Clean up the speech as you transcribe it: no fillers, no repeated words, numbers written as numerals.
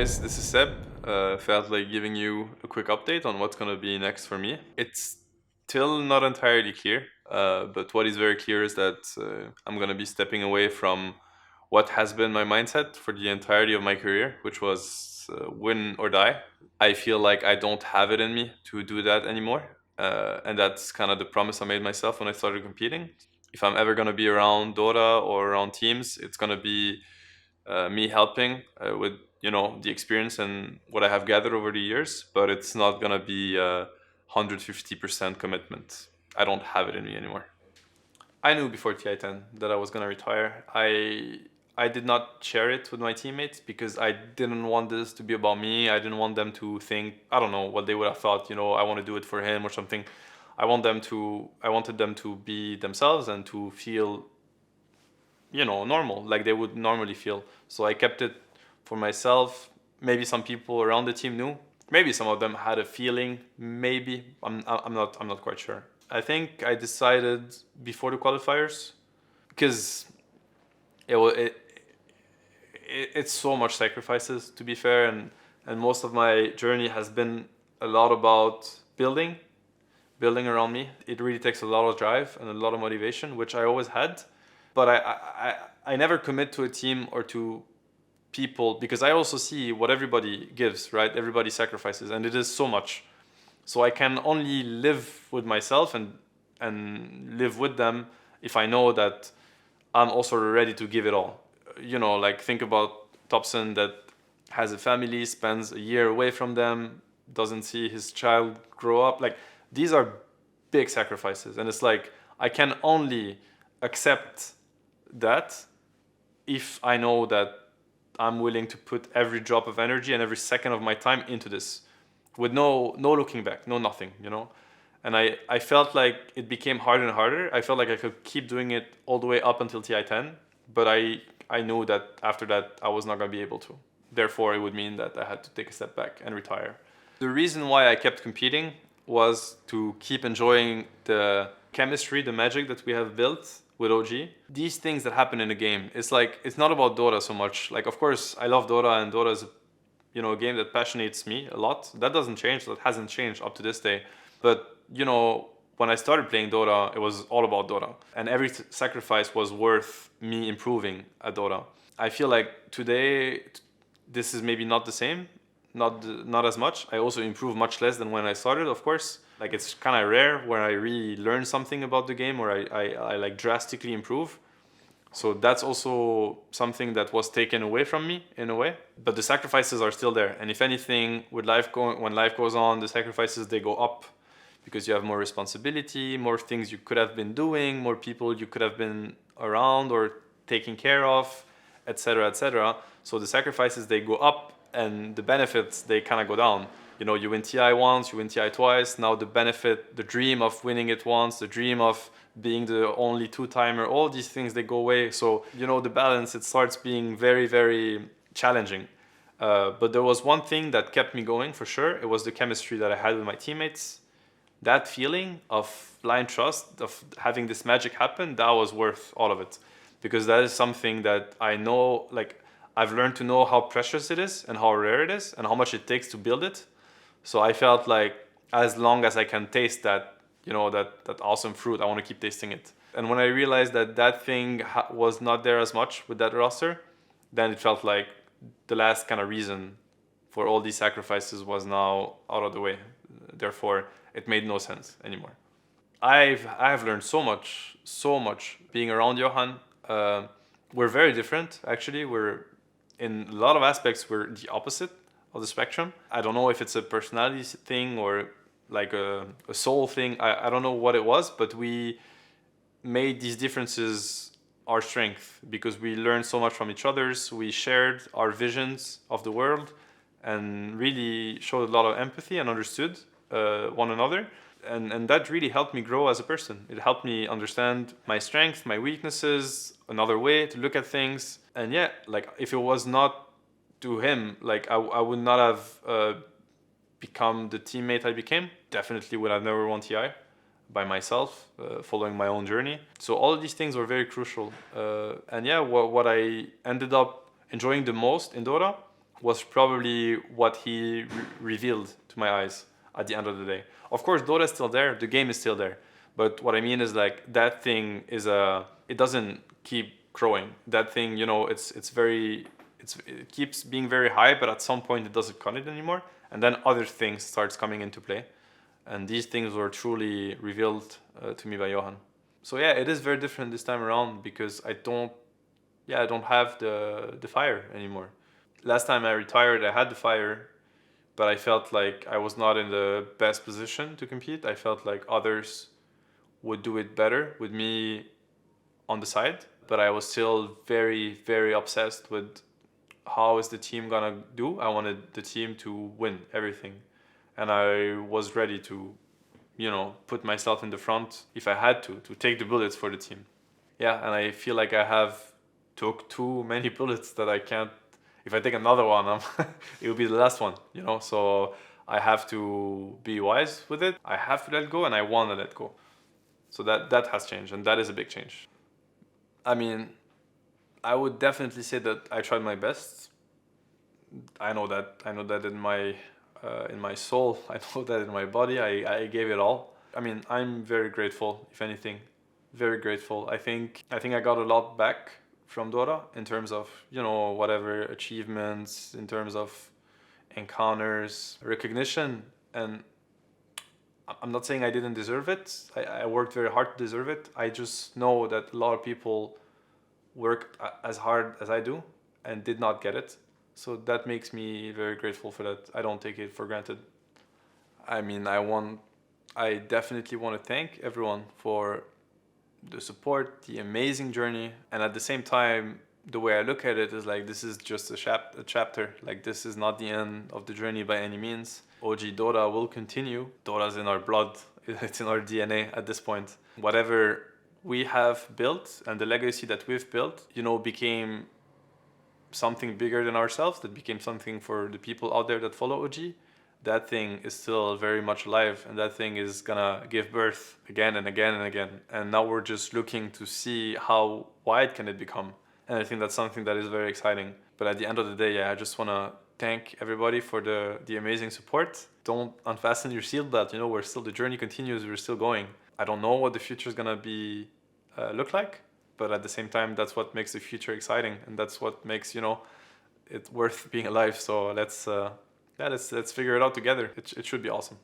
guys, this is Seb. Felt like giving you a quick update on what's gonna be next for me. It's still not entirely clear, but what is very clear is that I'm gonna be stepping away from what has been my mindset for the entirety of my career, which was win or die. I feel like I don't have it in me to do that anymore, and that's kind of the promise I made myself when I started competing. If I'm ever gonna be around Dota or around teams, it's gonna be me helping with the experience and what I have gathered over the years, but it's not gonna be 150% commitment. I don't have it in me anymore. I knew before TI10 that I was gonna retire. I did not share it with my teammates because I didn't want this to be about me. I didn't want them to think, I don't know what they would have thought. I want to do it for him or something. I wanted them to be themselves and to feel normal, like they would normally feel. So I kept it for myself. Maybe some people around the team knew. Maybe some of them had a feeling. Maybe I'm not quite sure. I think I decided before the qualifiers because it's so much sacrifices, to be fair, and most of my journey has been a lot about building around me. It really takes a lot of drive and a lot of motivation, which I always had. But I never commit to a team or to people because I also see what everybody gives, right? Everybody sacrifices, and it is so much. So I can only live with myself and live with them if I know that I'm also ready to give it all. Like think about Thompson that has a family, spends a year away from them, doesn't see his child grow up. Like these are big sacrifices, and it's like I can only accept that if I know that I'm willing to put every drop of energy and every second of my time into this with no looking back, no nothing, And I felt like it became harder and harder. I felt like I could keep doing it all the way up until TI10, but I knew that after that I was not going to be able to. Therefore, it would mean that I had to take a step back and retire. The reason why I kept competing was to keep enjoying the chemistry, the magic that we have built with OG. These things that happen in the game, it's not about Dota so much. Like, of course, I love Dota, and Dota is a game that passionates me a lot. That doesn't change. That hasn't changed up to this day. But when I started playing Dota, it was all about Dota, and every sacrifice was worth me improving at Dota. I feel like today, this is maybe not the same, not as much. I also improve much less than when I started, of course. Like it's kind of rare where I really learn something about the game or I like drastically improve. So that's also something that was taken away from me in a way. But the sacrifices are still there. And if anything, when life goes on, the sacrifices, they go up because you have more responsibility, more things you could have been doing, more people you could have been around or taking care of, etc., etc. So the sacrifices, they go up and the benefits, they kind of go down. You win TI once, you win TI twice. Now the benefit, the dream of winning it once, the dream of being the only two-timer, all these things, they go away. So, the balance, it starts being very, very challenging. But there was one thing that kept me going for sure. It was the chemistry that I had with my teammates. That feeling of blind trust, of having this magic happen, that was worth all of it. Because that is something that I know, like, I've learned to know how precious it is and how rare it is and how much it takes to build it. So I felt like as long as I can taste that, that awesome fruit, I want to keep tasting it. And when I realized that thing was not there as much with that roster, then it felt like the last kind of reason for all these sacrifices was now out of the way. Therefore, it made no sense anymore. I've learned so much being around Johan. We're very different, actually. We're in a lot of aspects, we're the opposite of the spectrum. I don't know if it's a personality thing or like a soul thing. I don't know what it was, but we made these differences our strength because we learned so much from each other's. We shared our visions of the world and really showed a lot of empathy and understood one another. And that really helped me grow as a person. It helped me understand my strengths, my weaknesses, another way to look at things. And yeah, like if it was not to him, like I would not have become the teammate I became. Definitely would have never won TI by myself, following my own journey. So all of these things were very crucial. And yeah, what I ended up enjoying the most in Dota was probably what he revealed to my eyes at the end of the day. Of course, Dota is still there, the game is still there. But what I mean is like that thing is it doesn't keep growing. That thing, you know, it keeps being very high, but at some point it doesn't cut it anymore. And then other things starts coming into play. And these things were truly revealed to me by Johan. So yeah, it is very different this time around because I don't have the fire anymore. Last time I retired, I had the fire, but I felt like I was not in the best position to compete. I felt like others would do it better with me on the side, but I was still very, very obsessed with how is the team gonna do. I wanted the team to win everything, and I was ready to, you know, put myself in the front if I had to take the bullets for the team. Yeah, and I feel like I have took too many bullets that I can't. If I take another one, it will be the last one, you know. So I have to be wise with it. I have to let go, and I want to let go. So that has changed, and that is a big change. I mean, I would definitely say that I tried my best. I know that in my soul. I know that in my body. I gave it all. I mean, I'm very grateful. If anything, very grateful. I think I got a lot back from Dota in terms of, you know, whatever achievements, in terms of encounters, recognition, and I'm not saying I didn't deserve it. I worked very hard to deserve it. I just know that a lot of people worked as hard as I do and did not get it. So that makes me very grateful for that. I don't take it for granted. I mean, I definitely want to thank everyone for the support, the amazing journey, and at the same time, the way I look at it is like this is just a chapter. Like this is not the end of the journey by any means. OG Dota will continue. Dota's in our blood. It's in our DNA at this point. Whatever we have built and the legacy that we've built, you know, became something bigger than ourselves. That became something for the people out there that follow OG. That thing is still very much alive, and that thing is gonna give birth again and again and again. And now we're just looking to see how wide can it become. And I think that's something that is very exciting. But at the end of the day, yeah, I just want to thank everybody for the amazing support. Don't unfasten your seatbelt. You know, the journey continues. We're still going. I don't know what the future is gonna be look like, but at the same time, that's what makes the future exciting, and that's what makes, you know, it worth being alive. So let's figure it out together. It should be awesome.